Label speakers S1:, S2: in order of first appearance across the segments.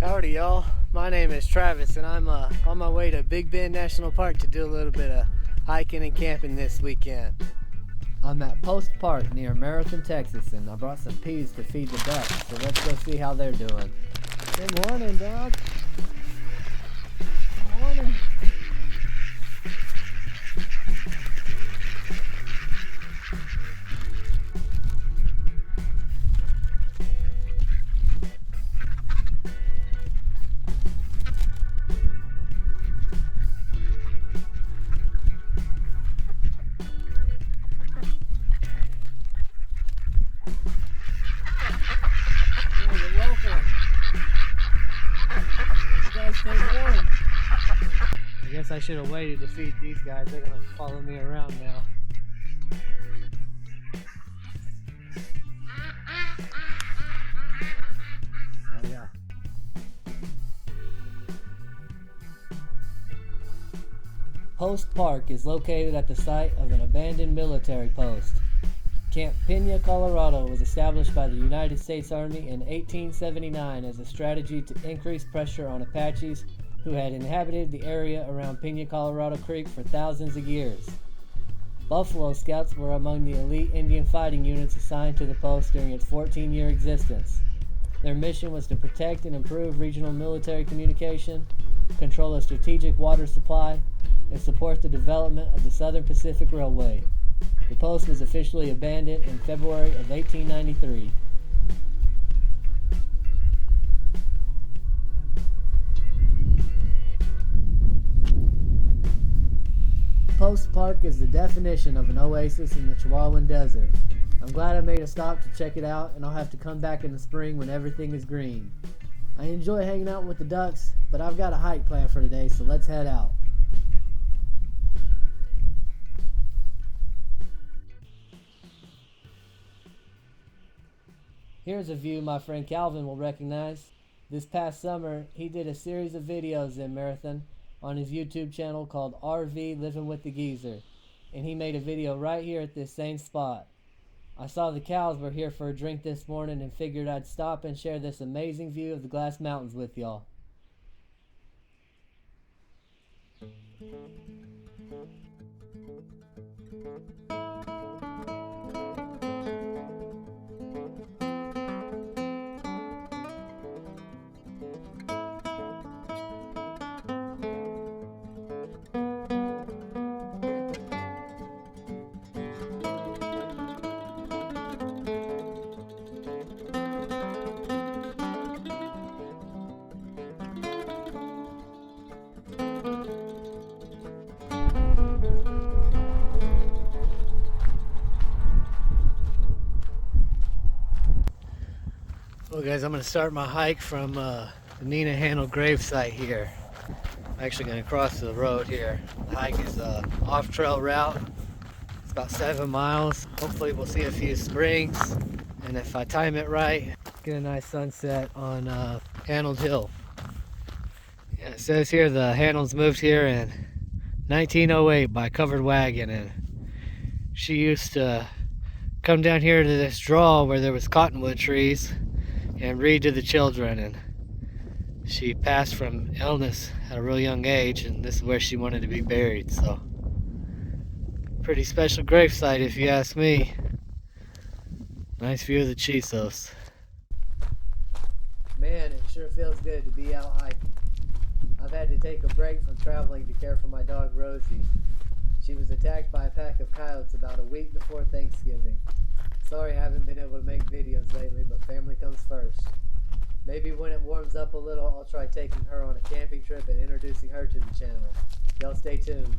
S1: Howdy y'all, my name is Travis and I'm on my way to Big Bend National Park to do a little bit of hiking and camping this weekend.
S2: I'm at Post Park near Marathon, Texas, and I brought some peas to feed the ducks, so let's go see how they're doing.
S1: Good morning, dog. Good morning. You're welcome. You guys stay warm. I guess I should have waited to feed these guys. They're gonna follow me around now. Oh yeah.
S2: Post Park is located at the site of an abandoned military post. Camp Pena, Colorado was established by the United States Army in 1879 as a strategy to increase pressure on Apaches who had inhabited the area around Pena, Colorado Creek for thousands of years. Buffalo Scouts were among the elite Indian fighting units assigned to the post during its 14-year existence. Their mission was to protect and improve regional military communication, control a strategic water supply, and support the development of the Southern Pacific Railway. The post was officially abandoned in February of 1893. Post Park is the definition of an oasis in the Chihuahuan Desert. I'm glad I made a stop to check it out, and I'll have to come back in the spring when everything is green. I enjoy hanging out with the ducks, but I've got a hike planned for today, so let's head out. Here's a view my friend Calvin will recognize. This past summer, he did a series of videos in Marathon on his YouTube channel called RV Living with the Geezer, and he made a video right here at this same spot. I saw the cows were here for a drink this morning and figured I'd stop and share this amazing view of the Glass Mountains with y'all.
S1: Well guys, I'm going to start my hike from the Nina Handel grave site here. I'm actually going to cross the road here. The hike is off-trail route. It's about 7 miles. Hopefully we'll see a few springs, and if I time it right, get a nice sunset on Handel Hill. Yeah, it says here the Handels moved here in 1908 by covered wagon, and she used to come down here to this draw where there was cottonwood trees and read to the children, and she passed from illness at a real young age, and this is where she wanted to be buried. So pretty special gravesite if you ask me. Nice view of the Chisos.
S2: Man, it sure feels good to be out hiking. I've had to take a break from traveling to care for my dog Rosie. She was attacked by a pack of coyotes about a week before Thanksgiving. Sorry I haven't been able to make videos lately, but family comes first. Maybe when it warms up a little, I'll try taking her on a camping trip and introducing her to the channel. Y'all stay tuned.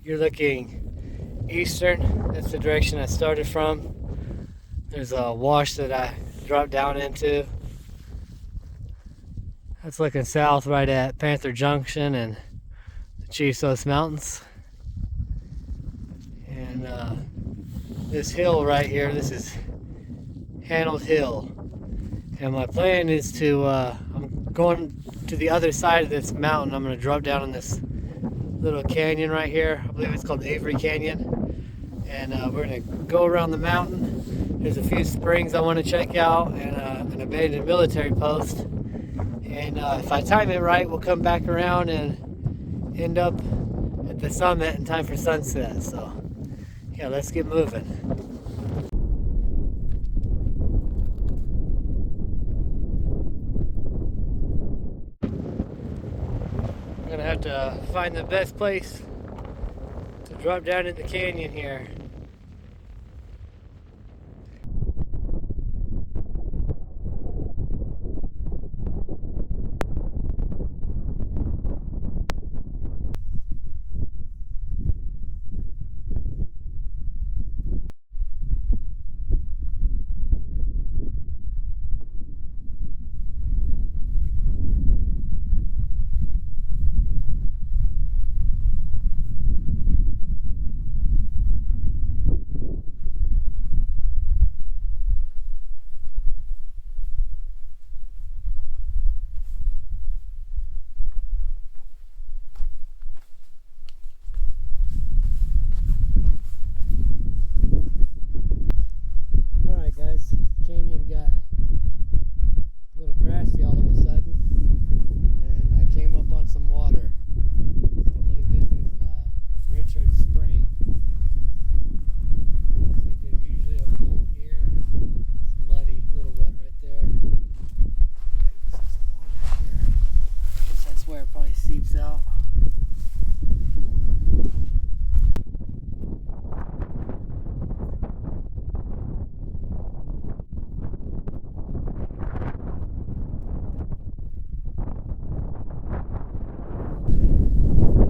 S1: You're looking eastern. That's the direction I started from. There's a wash that I dropped down into. That's looking south right at Panther Junction and the Chisos Mountains. And this hill right here, this is Handel Hill. And my plan is to, I'm going to the other side of this mountain. I'm going to drop down in this little canyon right here. I believe it's called Avery Canyon. And we're going to go around the mountain There's a few springs I want to check out and an abandoned military post. And if I time it right, we'll come back around and end up at the summit in time for sunset. So yeah, let's get moving. I'm gonna have to find the best place to drop down in the canyon here. Alright guys, canyon got a little grassy all of a sudden, and I came up on some water. I believe this is Richard's Spring. Looks like there's usually a pool here. It's muddy, a little wet right there. Yeah, you can see some water right here. Guess that's where it probably seeps out.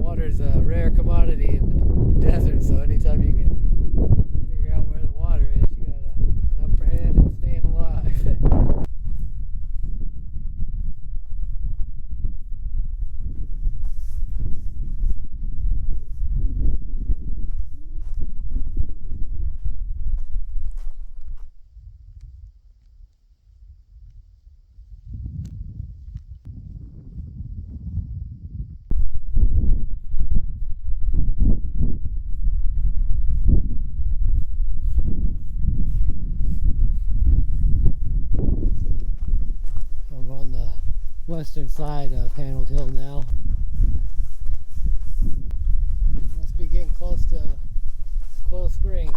S1: Water's a rare commodity in the desert, so anytime you can figure out where the water is, you got an upper hand in staying alive. I'm on the western side of Panelled Hill now. Must be getting close to Close Spring.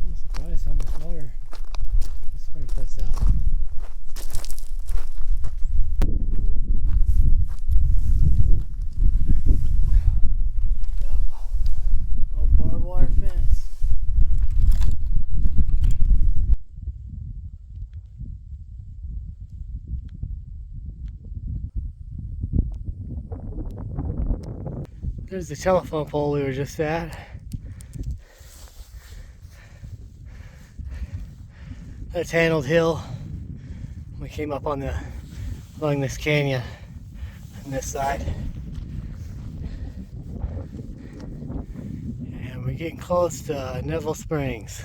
S1: I'm surprised how much water this spring puts out. Old barbed wire fence. There's the telephone pole we were just at. That's Panelled Hill. We came up on along this canyon on this side. And we're getting close to Neville Springs.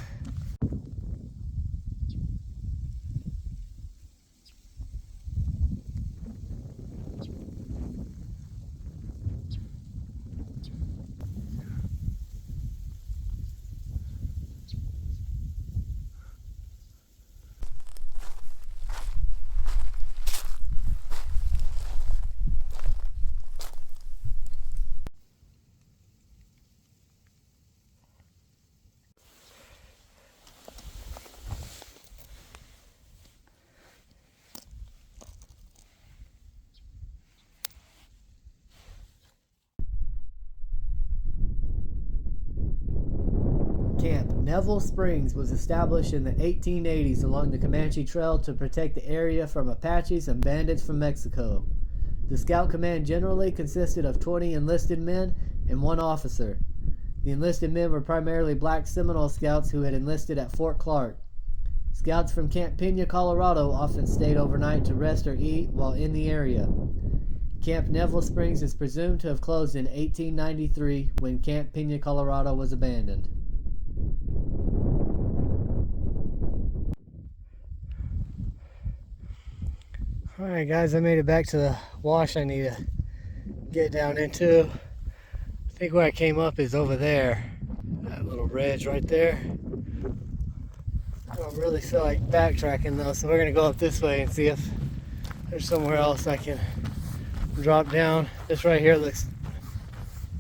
S1: Camp Neville Springs was established in the 1880s along the Comanche Trail to protect the area from Apaches and bandits from Mexico. The Scout Command generally consisted of 20 enlisted men and 1 officer. The enlisted men were primarily black Seminole Scouts who had enlisted at Fort Clark. Scouts from Camp Pena, Colorado often stayed overnight to rest or eat while in the area. Camp Neville Springs is presumed to have closed in 1893 when Camp Pena, Colorado was abandoned. Alright guys, I made it back to the wash I need to get down into. I think where I came up is over there. That little ridge right there. I don't really feel like backtracking though, so we're gonna go up this way and see if there's somewhere else I can drop down. This right here looks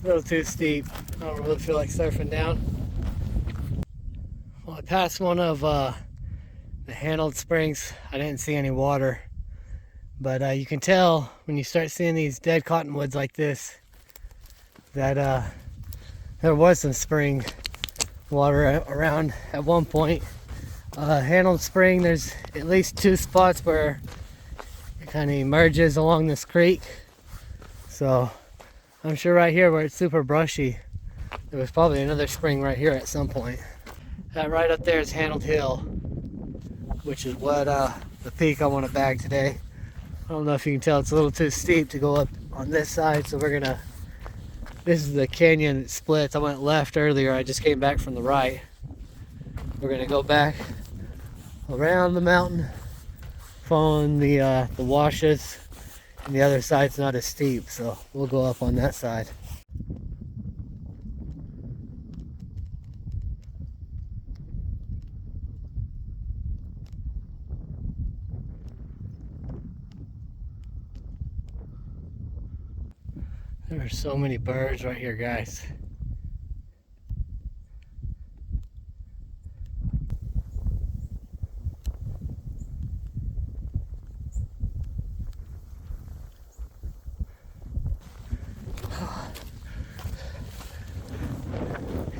S1: a little too steep. I don't really feel like surfing down. Well, I passed one of the handled springs. I didn't see any water, but you can tell when you start seeing these dead cottonwoods like this that there was some spring water around at one point. Handled spring, there's at least 2 spots where it kind of emerges along this creek. So I'm sure right here where it's super brushy, there was probably another spring right here at some point. That right up there is Handled Hill, which is what the peak I want to bag today. I don't know if you can tell, it's a little too steep to go up on this side, so we're gonna, this is the canyon that splits. I went left earlier, I just came back from the right. We're gonna go back around the mountain, following the washes, and the other side's not as steep, so we'll go up on that side. There are so many birds right here, guys.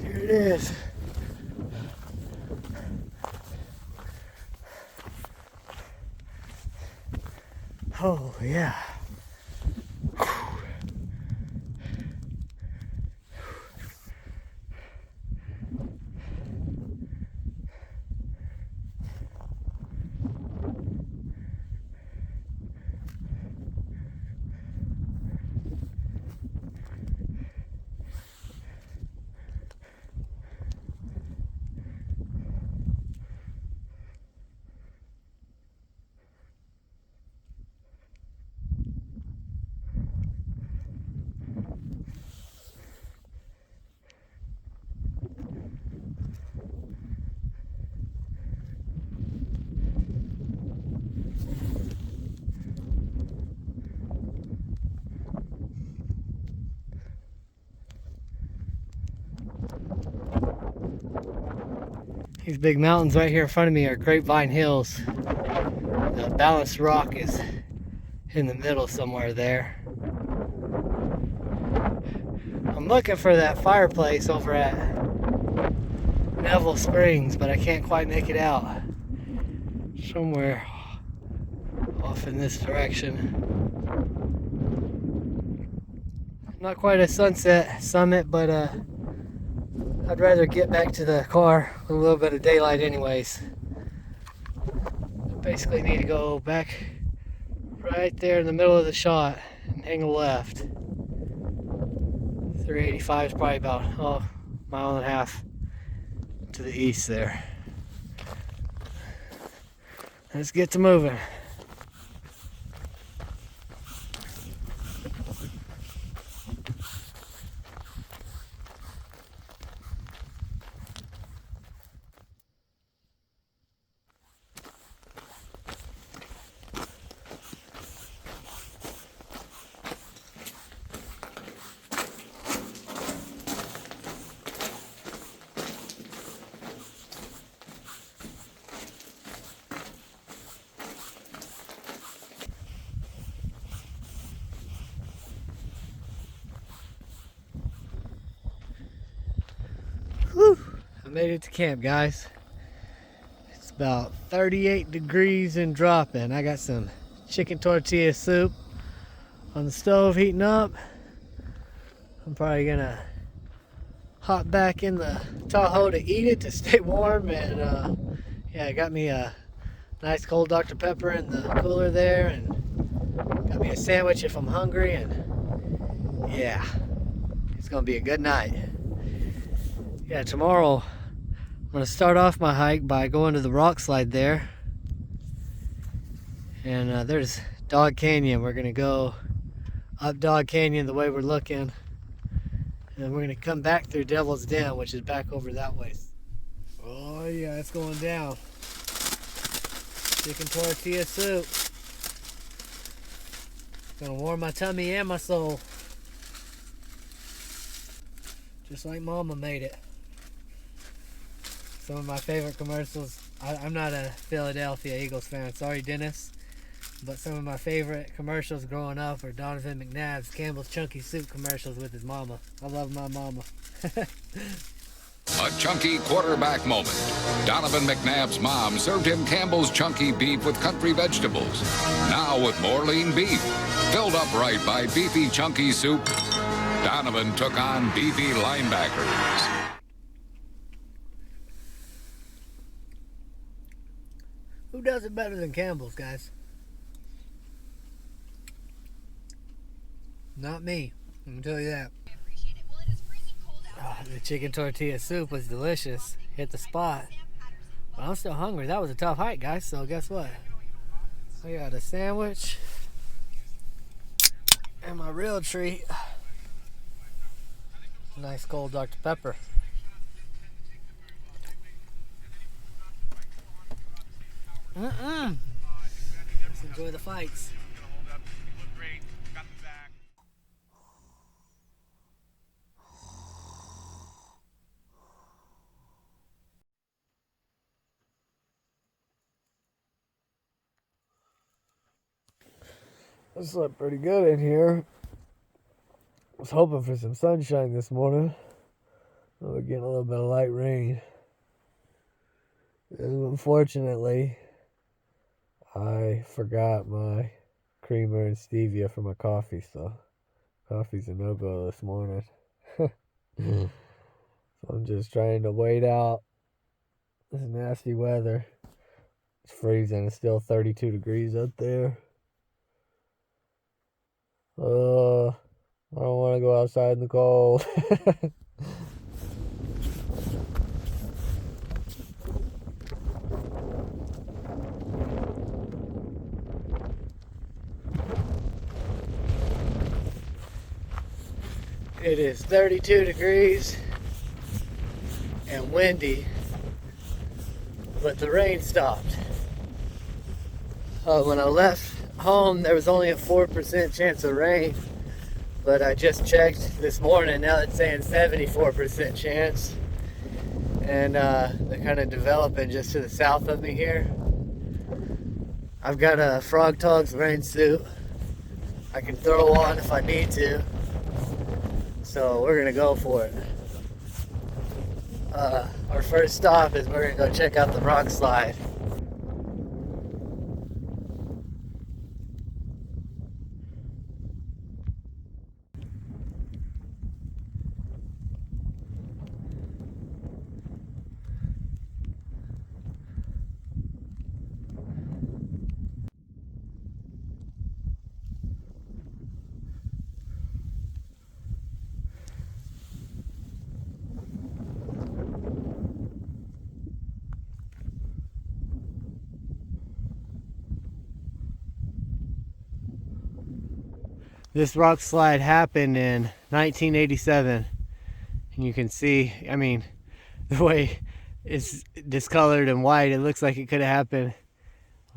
S1: Here it is. Oh yeah. These big mountains right here in front of me are Grapevine Hills. The balanced rock is in the middle somewhere there. I'm looking for that fireplace over at Neville Springs, but I can't quite make it out. Somewhere off in this direction. Not quite a sunset summit, but I'd rather get back to the car with a little bit of daylight anyways. Basically need to go back right there in the middle of the shot and hang a left. 385 is probably about a mile and a half to the east there. Let's get to moving. Whew. I made it to camp, guys. It's about 38 degrees and dropping. I got some chicken tortilla soup on the stove heating up. I'm probably gonna hop back in the Tahoe to eat it to stay warm, and yeah, I got me a nice cold Dr. Pepper in the cooler there, and got me a sandwich if I'm hungry, and yeah, it's gonna be a good night. Yeah, tomorrow I'm gonna start off my hike by going to the Rockslide there, and there's Dog Canyon. We're gonna go up Dog Canyon the way we're looking, and we're gonna come back through Devil's Den, which is back over that way. Oh yeah, it's going down. Chicken tortilla soup. Gonna warm my tummy and my soul. Just like Mama made it. Some of my favorite commercials. I'm not a Philadelphia Eagles fan, sorry Dennis. But some of my favorite commercials growing up are Donovan McNabb's Campbell's Chunky Soup commercials with his mama. I love my mama.
S3: A chunky quarterback moment. Donovan McNabb's mom served him Campbell's chunky beef with country vegetables. Now with more lean beef. Filled up right by beefy chunky soup, Donovan took on beefy linebackers.
S1: Who does it better than Campbell's, guys? Not me. I can tell you that. Oh, the chicken tortilla soup was delicious. Hit the spot. But I'm still hungry. That was a tough hike, guys. So guess what? I got a sandwich and my real treat. Nice cold Dr. Pepper. Let's enjoy the fights. I slept pretty good in here. Was hoping for some sunshine this morning. We're getting a little bit of light rain. And unfortunately, I forgot my creamer and stevia for my coffee, so coffee's a no-go this morning. So I'm just trying to wait out this nasty weather. It's freezing. It's still 32 degrees up there. I don't want to go outside in the cold. It is 32 degrees and windy, but the rain stopped. When I left home, there was only a 4% chance of rain, but I just checked this morning. Now it's saying 74% chance, and they're kind of developing just to the south of me here. I've got a Frog Togs rain suit I can throw on if I need to, so we're gonna go for it. Our first stop is we're gonna go check out the Rockslide. This rock slide happened in 1987, and you can see, I mean, the way it's discolored and white, it looks like it could have happened,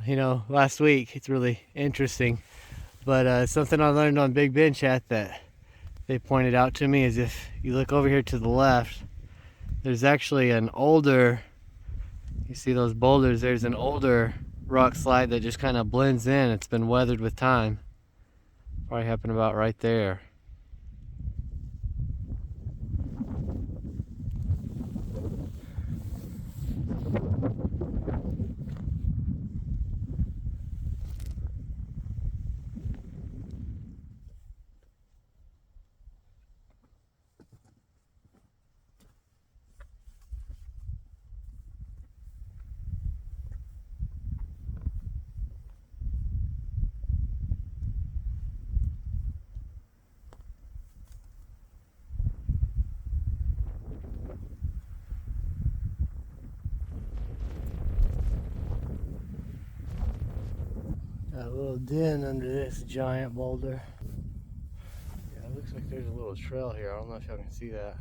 S1: you know, last week. It's really interesting. But something I learned on Big Ben Chat that they pointed out to me is if you look over here to the left, there's actually an older, you see those boulders, there's an older rock slide that just kind of blends in. It's been weathered with time. Probably happened about right there. Got a little den under this giant boulder. Yeah, it looks like there's a little trail here. I don't know if y'all can see that.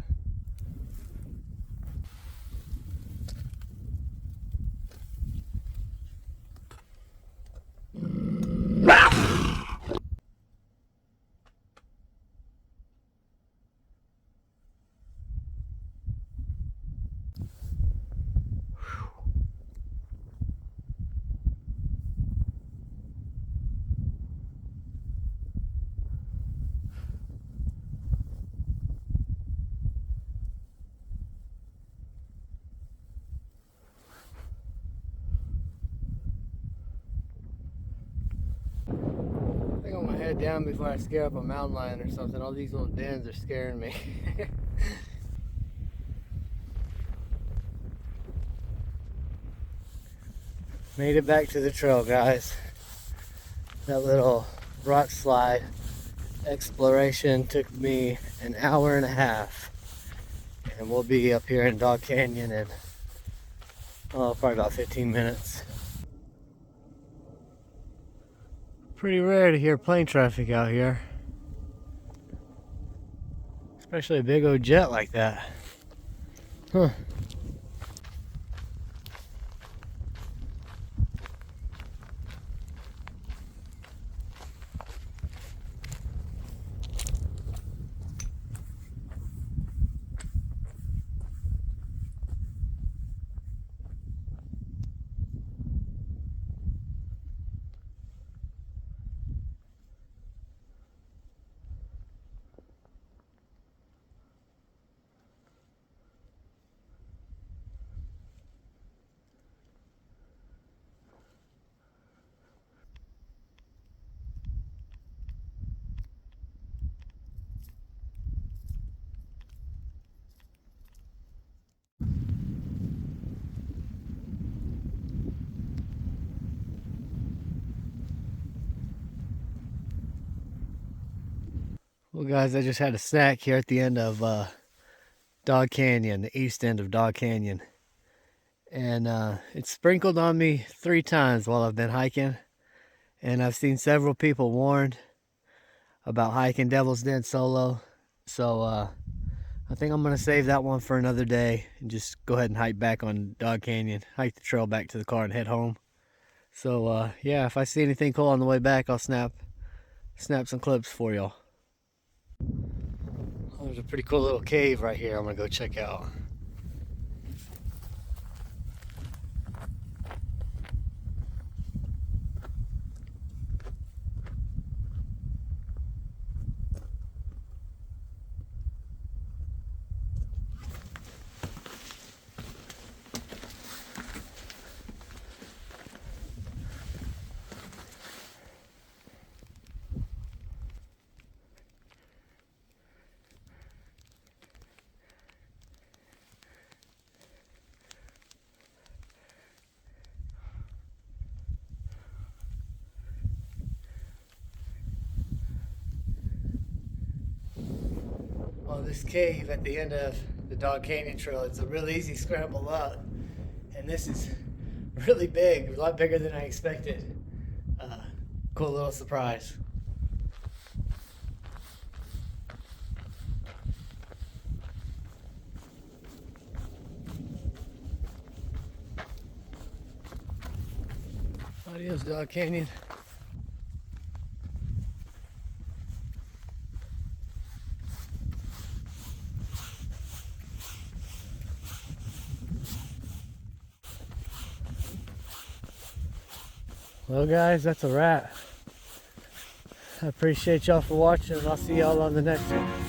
S1: I think I'm gonna head down before I scare up a mountain lion or something. All these little dens are scaring me. Made it back to the trail, guys. That little rock slide exploration took me an hour and a half. And we'll be up here in Dog Canyon in probably about 15 minutes. Pretty rare to hear plane traffic out here. Especially a big old jet like that. Huh. Well guys, I just had a snack here at the end of Dog Canyon, the east end of Dog Canyon. And it's sprinkled on me 3 times while I've been hiking. And I've seen several people warned about hiking Devil's Den solo. So I think I'm going to save that one for another day and just go ahead and hike back on Dog Canyon. Hike the trail back to the car and head home. So yeah, if I see anything cool on the way back, I'll snap some clips for y'all. Oh, there's a pretty cool little cave right here I'm gonna go check out. Well, this cave at the end of the Dog Canyon Trail, it's a really easy scramble up. And this is really big, a lot bigger than I expected. Cool little surprise. Adios, Dog Canyon. Well guys, that's a wrap. I appreciate y'all for watching, and I'll see y'all on the next one.